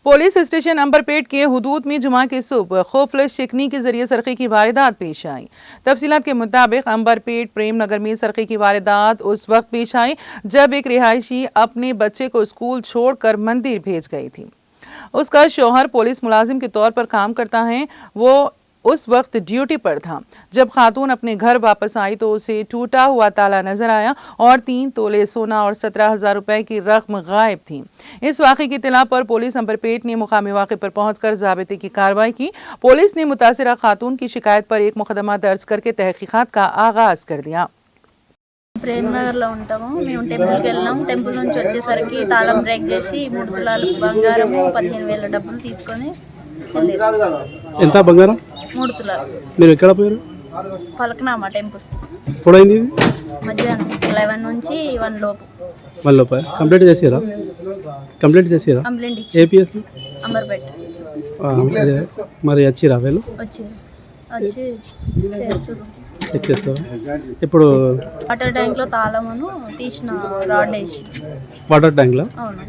Police station Amberpet के हुदूद में जुमा की सुबह खुफल शिकनी के जरिए सरक़े की वारदात पेश आई। तफसीलात के मुताबिक अंबरपेट प्रेम नगर में सरक़े की वारदात उस वक्त पेश आई जब एक रिहायशी अपने बच्चे को स्कूल छोड़कर मंदिर भेज गई थी। उसका शौहर पुलिस मुलाजिम के तौर पर काम करता है। वो उस वक्त ड्यूटी पर था। जब खातून अपने घर वापस आई तो उसे टूटा हुआ ताला नजर आया और 3 तोले सोना और 17,000 रुपए की रकम गायब थी। इस वाक़े की इत्तला पर पुलिस अंबरपेट ने मुकामी वाक़े पर पहुंचकर ज़ाबिते की कार्रवाई की। पुलिस ने मुतासिरा खातून की शिकायत पर एक मुकदमा दर्ज करके तहकीकात का आगाज कर दिया। ప్రేమ్నగర్లో ఉంటాము మేము టెంపుల్కి వెళ్ళాము టెంపుల్ నుంచి వచ్చేసరికి తాళం బ్రేక్ చేసి 3 తులాల బంగారము 15,000 డబ్బులు తీసుకొని ఎంత బంగారం 3 తులాలు మీరు ఎక్కడ పోయారు ఫలక్నామా టెంపుల్ ఎప్పుడైంది ఇది మధ్యాహ్నం 11 నుంచి 1 లోపు లోపు కంప్లీట్ చేసారా కంప్లైంట్ ఇచ్చి ఏపీఎస్ అంబర్పేట మరి వచ్చిరా వీళ్ళు వచ్చి చేస్తారు ఇప్పుడు వాటర్ ట్యాంక్లో తాళమును తీసిన రాడ్ వేసి వాటర్ ట్యాంక్లో అవును